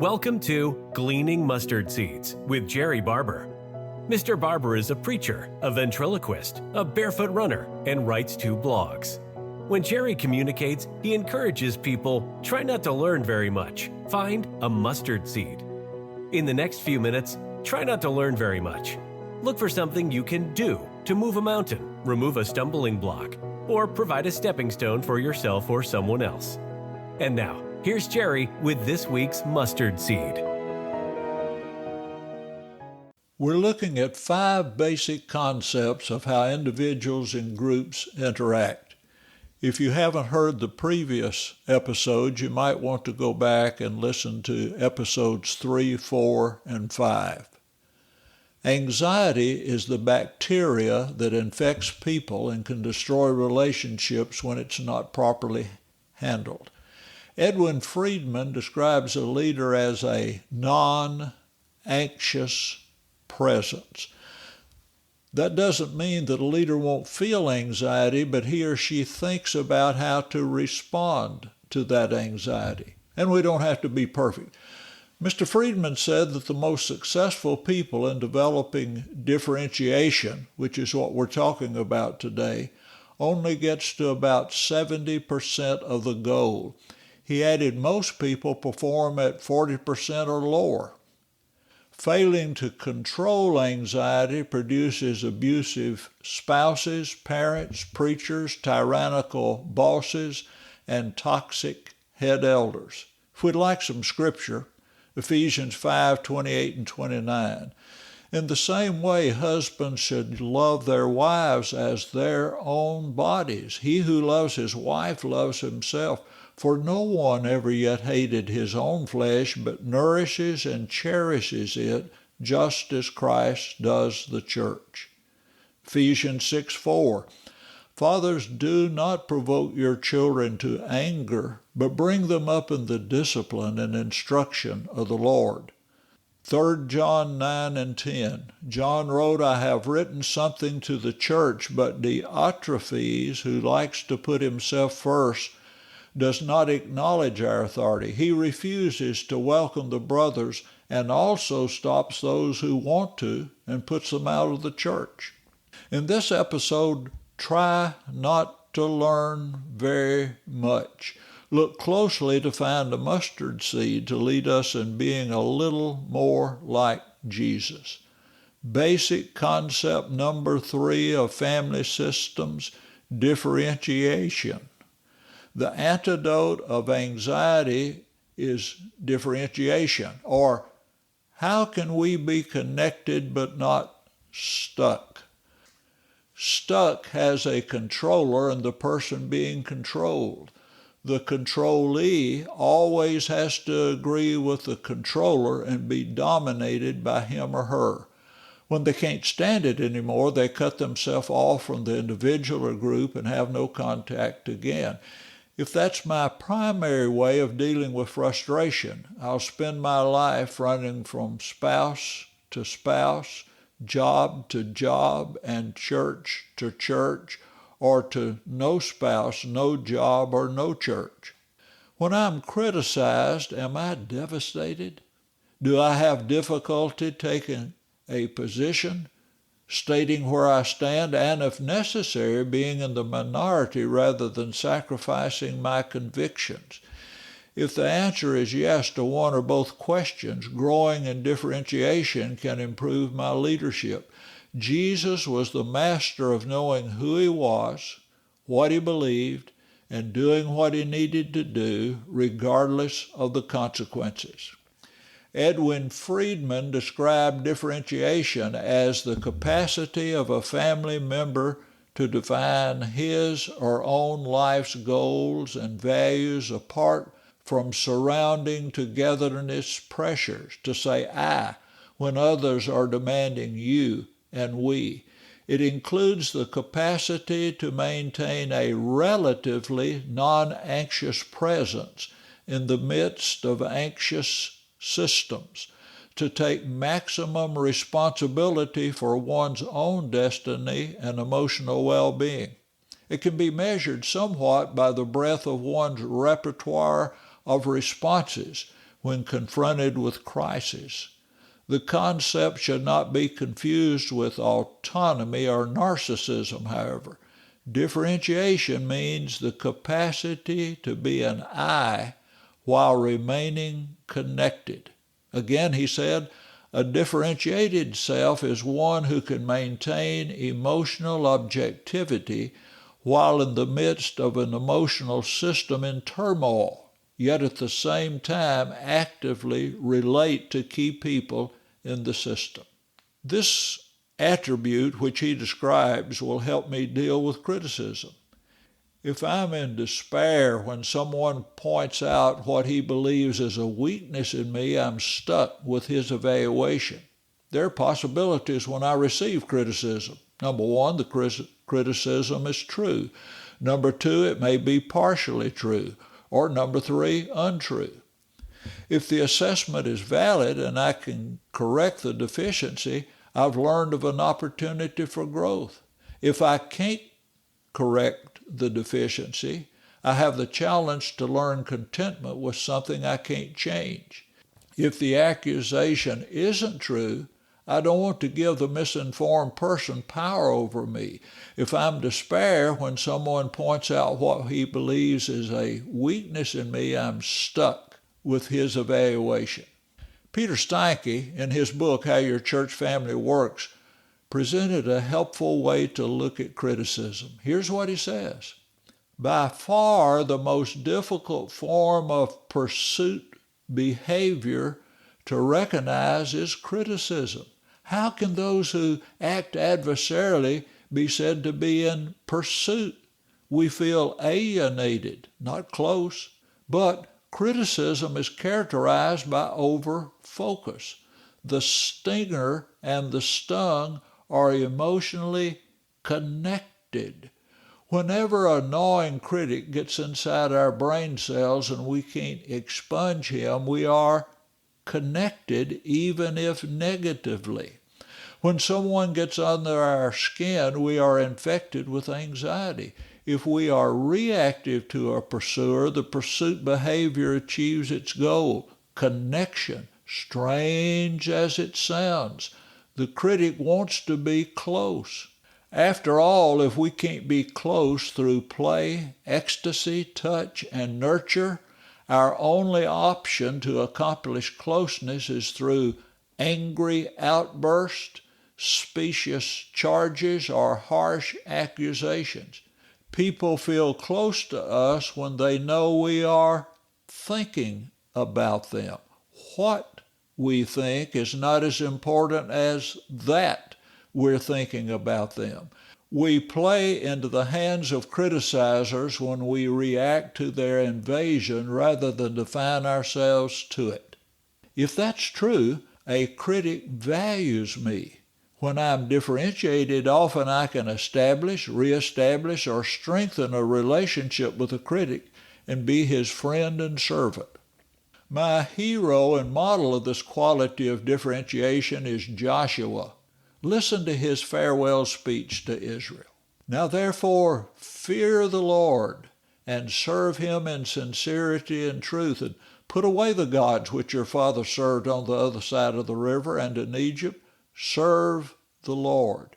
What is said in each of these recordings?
Welcome to Gleaning Mustard Seeds with Jerrie Barber. Mr. Barber is a preacher, a ventriloquist, a barefoot runner, and writes 2 blogs. When Jerrie communicates, he encourages people, try not to learn very much. Find a mustard seed. In the next few minutes, try not to learn very much. Look for something you can do to move a mountain, remove a stumbling block, or provide a stepping stone for yourself or someone else. And now, here's Jerrie with this week's mustard seed. We're looking at 5 basic concepts of how individuals and groups interact. If you haven't heard the previous episodes, you might want to go back and listen to episodes 3, 4, and 5. Anxiety is the bacteria that infects people and can destroy relationships when it's not properly handled. Edwin Friedman describes a leader as a non-anxious presence. That doesn't mean that a leader won't feel anxiety, but he or she thinks about how to respond to that anxiety. And we don't have to be perfect. Mr. Friedman said that the most successful people in developing differentiation, which is what we're talking about today, only gets to about 70% of the goal. He added most people perform at 40% or lower. Failing to control anxiety produces abusive spouses, parents, preachers, tyrannical bosses, and toxic head elders. If we'd like some scripture, Ephesians 5:28 and 29. In the same way, husbands should love their wives as their own bodies. He who loves his wife loves himself. For no one ever yet hated his own flesh, but nourishes and cherishes it, just as Christ does the church. Ephesians 6:4. Fathers, do not provoke your children to anger, but bring them up in the discipline and instruction of the Lord. 3 John 9 and 10. John wrote, I have written something to the church, but Diotrephes, who likes to put himself first, does not acknowledge our authority. He refuses to welcome the brothers and also stops those who want to and puts them out of the church. In this episode, try not to learn very much. Look closely to find a mustard seed to lead us in being a little more like Jesus. Basic concept number 3 of family systems, differentiation. The antidote of anxiety is differentiation, or how can we be connected but not stuck? Stuck has a controller and the person being controlled. The controllee always has to agree with the controller and be dominated by him or her. When they can't stand it anymore, they cut themselves off from the individual or group and have no contact again. If that's my primary way of dealing with frustration, I'll spend my life running from spouse to spouse, job to job, and church to church, or to no spouse, no job, or no church. When I'm criticized, am I devastated? Do I have difficulty taking a position, stating where I stand, and if necessary, being in the minority rather than sacrificing my convictions? If the answer is yes to one or both questions, growing in differentiation can improve my leadership. Jesus was the master of knowing who he was, what he believed, and doing what he needed to do, regardless of the consequences. Edwin Friedman described differentiation as the capacity of a family member to define his or own life's goals and values apart from surrounding togetherness pressures, to say I when others are demanding you and we. It includes the capacity to maintain a relatively non-anxious presence in the midst of anxious systems, to take maximum responsibility for one's own destiny and emotional well-being. It can be measured somewhat by the breadth of one's repertoire of responses, when confronted with crisis. The concept should not be confused with autonomy or narcissism, however. Differentiation means the capacity to be an I while remaining connected. Again, he said, a differentiated self is one who can maintain emotional objectivity while in the midst of an emotional system in turmoil, yet at the same time actively relate to key people in the system. This attribute which he describes will help me deal with criticism. If I'm in despair when someone points out what he believes is a weakness in me, I'm stuck with his evaluation. There are possibilities when I receive criticism. Number one, the criticism is true. Number two, it may be partially true. Or number three, untrue. If the assessment is valid and I can correct the deficiency, I've learned of an opportunity for growth. If I can't correct the deficiency, I have the challenge to learn contentment with something I can't change. If the accusation isn't true, I don't want to give the misinformed person power over me. If I'm in despair when someone points out what he believes is a weakness in me, I'm stuck with his evaluation. Peter Steinke, in his book, How Your Church Family Works, presented a helpful way to look at criticism. Here's what he says. By far the most difficult form of pursuit behavior to recognize is criticism. How can those who act adversarially be said to be in pursuit? We feel alienated, not close. But criticism is characterized by over-focus. The stinger and the stung are emotionally connected. Whenever a gnawing critic gets inside our brain cells and we can't expunge him, we are connected, even if negatively. When someone gets under our skin, we are infected with anxiety. If we are reactive to a pursuer, the pursuit behavior achieves its goal, connection, strange as it sounds. The critic wants to be close. After all, if we can't be close through play, ecstasy, touch, and nurture, our only option to accomplish closeness is through angry outbursts, specious charges, or harsh accusations. People feel close to us when they know we are thinking about them. What we think is not as important as that we're thinking about them. We play into the hands of criticizers when we react to their invasion rather than define ourselves to it. If that's true, a critic values me. When I'm differentiated, often I can establish, reestablish, or strengthen a relationship with a critic and be his friend and servant. My hero and model of this quality of differentiation is Joshua. Listen to his farewell speech to Israel. Now therefore, fear the Lord and serve him in sincerity and truth, and put away the gods which your father served on the other side of the river and in Egypt. Serve the Lord.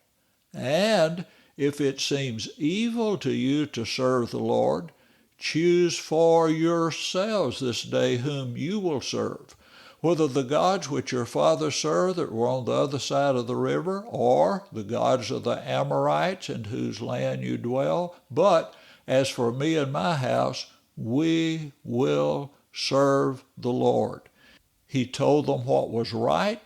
And if it seems evil to you to serve the Lord, choose for yourselves this day whom you will serve, whether the gods which your father served that were on the other side of the river, or the gods of the Amorites in whose land you dwell. But as for me and my house, we will serve the Lord. He told them what was right.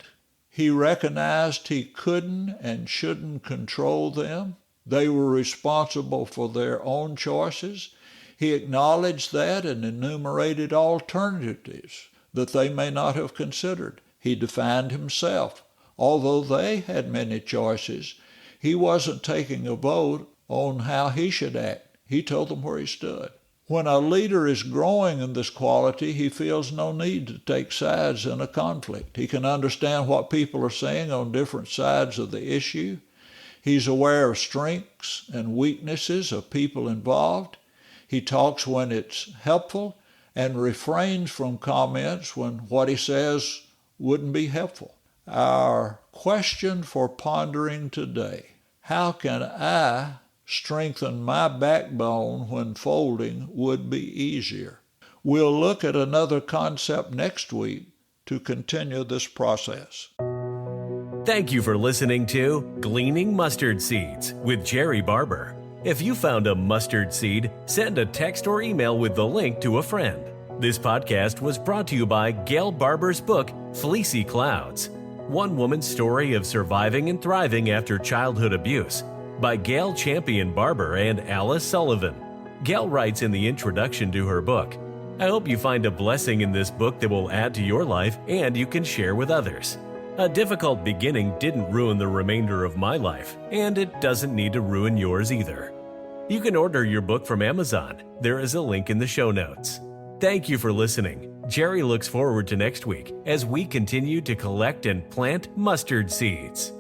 He recognized he couldn't and shouldn't control them. They were responsible for their own choices. He acknowledged that and enumerated alternatives that they may not have considered. He defined himself. Although they had many choices, he wasn't taking a vote on how he should act. He told them where he stood. When a leader is growing in this quality, he feels no need to take sides in a conflict. He can understand what people are saying on different sides of the issue. He's aware of strengths and weaknesses of people involved. He talks when it's helpful, and refrains from comments when what he says wouldn't be helpful. Our question for pondering today: how can I strengthen my backbone when folding would be easier? We'll look at another concept next week to continue this process. Thank you for listening to Gleaning Mustard Seeds with Jerrie Barber. If you found a mustard seed, send a text or email with the link to a friend. This podcast was brought to you by Gail Barber's book, Fleecy Clouds, One Woman's Story of Surviving and Thriving After Childhood Abuse, by Gail Champion Barber and Alice Sullivan. Gail writes in the introduction to her book, "I hope you find a blessing in this book that will add to your life and you can share with others. A difficult beginning didn't ruin the remainder of my life, and it doesn't need to ruin yours either." You can order your book from Amazon. There is a link in the show notes. Thank you for listening. Jerrie looks forward to next week as we continue to collect and plant mustard seeds.